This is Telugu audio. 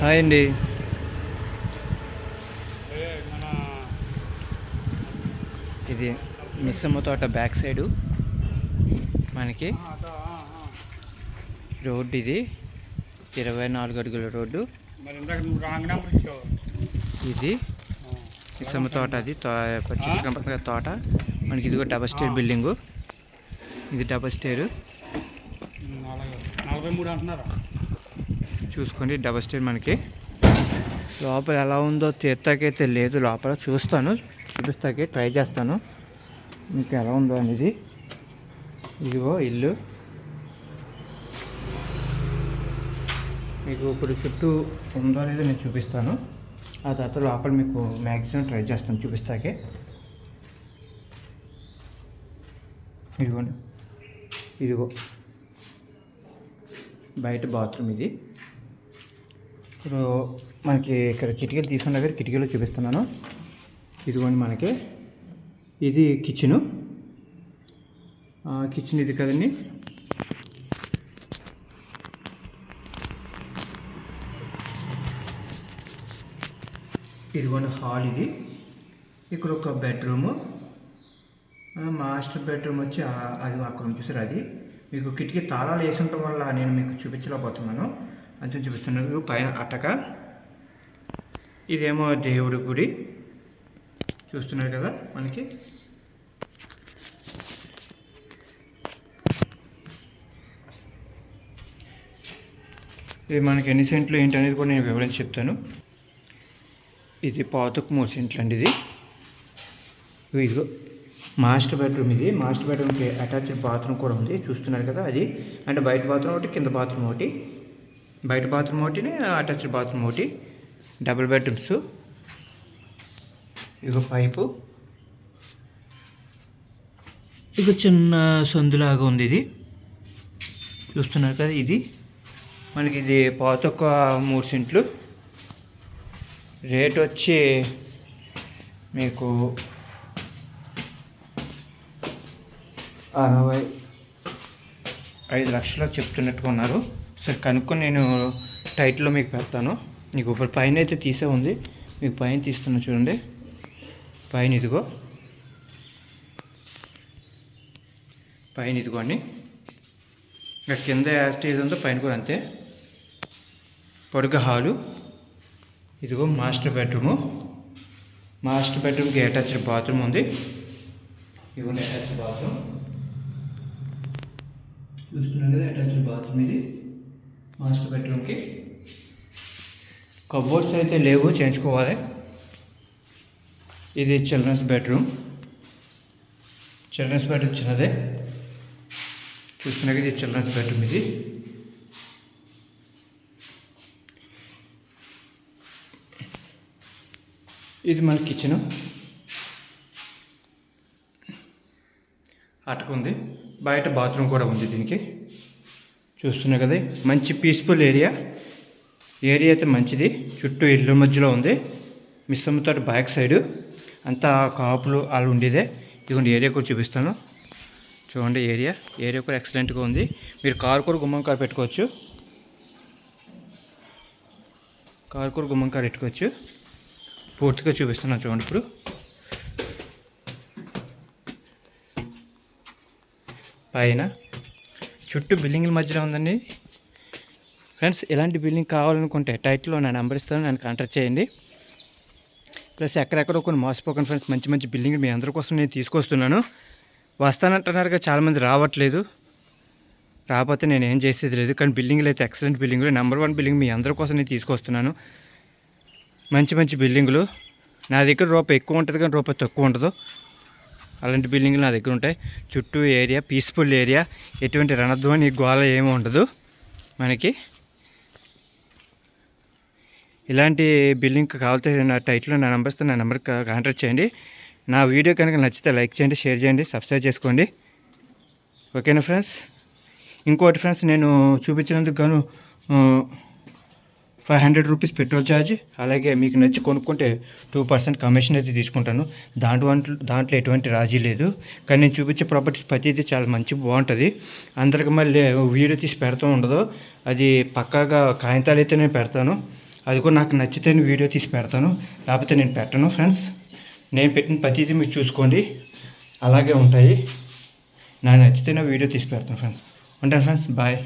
హాయ్ అండి. ఇది మిస్సమ్మ తోట బ్యాక్ సైడు మనకి రోడ్డు. ఇది 24 అడుగుల రోడ్డు. ఇది మిస్సమ్మ తోట. అది చుట్టుపక్కల తోట మనకి. ఇదిగో డబల్ స్టేర్ బిల్డింగు. ఇది డబల్ స్టేరు చూసుకోండి. డబల్ స్టేర్ మనకి. లోపల ఎలా ఉందో తీర్తాకైతే లేదు, లోపల చూపిస్తాకే ట్రై చేస్తాను మీకు ఎలా ఉందో అనేది. ఇదిగో ఇల్లు మీకు ఇప్పుడు చుట్టూ ఉందో లేదో నేను చూపిస్తాను. ఆ తర్వాత లోపల మీకు మ్యాక్సిమం ట్రై చేస్తాను చూపిస్తాకే. ఇదిగోండి, ఇదిగో బయట బాత్రూమ్. ఇది ఇప్పుడు మనకి ఇక్కడ కిటికీలు తీసుకున్న దగ్గర కిటికీలో చూపిస్తున్నాను. ఇదిగోండి మనకి ఇది కిచెను. కిచెన్ ఇది కదండి. ఇదిగోండి హాల్. ఇది ఇక్కడ ఒక బెడ్రూము. మాస్టర్ బెడ్రూమ్ వచ్చి అది అక్కడ చూసారు. అది మీకు కిటికీ తాళాలు వేసి ఉండటం వల్ల నేను మీకు చూపించలేకపోతున్నాను. అంతే చూపిస్తున్నాను. పైన అటక. ఇదేమో దేవుడి గుడి చూస్తున్నారు కదా మనకి. ఇది మనకి ఎన్ని సెంట్లు ఏంటి అనేది కూడా నేను వివరించి చెప్తాను. ఇది 3 సెంట్లు అండి. ఇదిగో మాస్టర్ బెడ్రూమ్. ఇది మాస్టర్ బెడ్రూమ్కి అటాచ్డ్ బాత్రూమ్ కూడా ఉంది చూస్తున్నారు కదా. అది అంటే బయట బాత్రూమ్ ఒకటి, కింద బాత్రూమ్ ఒకటి. బయట బాత్రూమ్ ఒకటి, అటాచ్డ్ బాత్రూమ్ ఒకటి. Double bedrooms. ఇదిగో పైపు. ఇక చిన్న సందులాగా ఉంది. ఇది చూస్తున్నారు కదా. ఇది మనకి ఇది 3 సెంట్లు. రేట్ వచ్చి మీకు 65 లక్షలు చెప్తున్నట్టుగా ఉన్నారు. సరే కనుక్కొని నేను టైటిల్లో మీకు పెడతాను. మీకు ఇప్పుడు పైన అయితే తీసే ఉంది. మీకు పైన తీస్తున్నా చూడండి. పైన ఇదిగో, పైన ఇదిగోండి. ఇంకా కింద స్టేజ్ ఉందో పైన కూడా అంతే. పొడుగు హాలు. ఇదిగో మాస్టర్ బెడ్రూము. మాస్టర్ బెడ్రూమ్కి అటాచ్డ్ బాత్రూమ్ ఉంది. ఇదిగోండి అటాచ్డ్ బాత్రూమ్ చూస్తున్నాం కదా. అటాచ్డ్ బాత్రూమ్ ఇది మాస్టర్ బెడ్రూమ్కి. కబోర్డ్స్ అయితే లేవు, చేయించుకోవాలి. ఇది చిల్డ్రన్స్ బెడ్రూమ్. చిల్డ్రన్స్ బెడ్రూమ్ చిన్నదే చూస్తున్నా కదా. ఇది చిల్డ్రన్స్ బెడ్రూమ్. ఇది మన కిచెను. అటుకుంది. బయట బాత్రూమ్ కూడా ఉంది దీనికి చూస్తున్నా కదా. మంచి పీస్ఫుల్ ఏరియా అయితే మంచిది. చుట్టూ ఇళ్ళ మధ్యలో ఉంది. మిస్సమ్మ తోట బ్యాక్ సైడు అంతా కాపులు వాళ్ళు ఉండేదే. ఇదిగోండి ఏరియా కూడా చూపిస్తాను చూడండి. ఏరియా కూడా ఎక్సలెంట్గా ఉంది. మీరు కారు కూడా గుమ్మం కారు పెట్టుకోవచ్చు. పూర్తిగా చూపిస్తున్నాను చూడండి. ఇప్పుడు పైన చుట్టూ బిల్డింగ్ల మధ్యలో ఉందండి ఫ్రెండ్స్. ఇలాంటి బిల్డింగ్ కావాలనుకుంటే టైటిల్లో నా నెంబర్ ఇస్తాను, నన్ను కాంటాక్ట్ చేయండి. ప్లస్ ఎక్కడెక్కడో కొన్ని మోసపోకండి ఫ్రెండ్స్. మంచి మంచి బిల్డింగ్ మీ అందరి కోసం నేను తీసుకొస్తున్నాను. వస్తానంటున్నారుగా చాలామంది రావట్లేదు. రాకపోతే నేను ఏం చేసేది లేదు. కానీ బిల్డింగ్లు అయితే ఎక్సలెంట్ బిల్డింగ్లు. నెంబర్ 1 బిల్డింగ్ మీ అందరి కోసం నేను తీసుకొస్తున్నాను. మంచి బిల్డింగులు. నా దగ్గర రూపాయి ఎక్కువ ఉంటుంది కానీ రూపాయి తక్కువ ఉండదు. అలాంటి బిల్డింగ్లు నా దగ్గర ఉంటాయి. చుట్టూ ఏరియా పీస్ఫుల్ ఏరియా. ఎటువంటి రణధ్వని గోళ ఏమీ ఉండదు మనకి. ఇలాంటి బిల్డింగ్ కావాలంటే నా టైటిల్లో నా నెంబర్ ఇస్తే నా నెంబర్కి కాంటాక్ట్ చేయండి. నా వీడియో కనుక నచ్చితే లైక్ చేయండి, షేర్ చేయండి, సబ్స్క్రైబ్ చేసుకోండి. ఓకేనా ఫ్రెండ్స్. ఇంకోటి ఫ్రెండ్స్, నేను చూపించినందుకు గాను 500 రూపీస్ పెట్రోల్ ఛార్జ్. అలాగే మీకు నచ్చి కొనుక్కుంటే 2% కమిషన్ అయితే తీసుకుంటాను. దాంట్లో ఎటువంటి రాజీ లేదు. కానీ నేను చూపించే ప్రాపర్టీస్ ప్రతిదీ చాలా బాగుంటుంది. అందరికి మళ్ళీ వీడియో తీసి పెడతా ఉండదు. అది పక్కాగా కాగితాలు అయితే నేను పెడతాను. అది కూడా నాకు నచ్చితేనే వీడియో తీసి పెడతాను, లేకపోతే నేను పెట్టను ఫ్రెండ్స్. నేను పెట్టిన ప్రతిదీ మీరు చూసుకోండి, అలాగే ఉంటాయి. నాకు నచ్చితేనే వీడియో తీసి పెడతాను ఫ్రెండ్స్. ఉంటాను ఫ్రెండ్స్, బాయ్.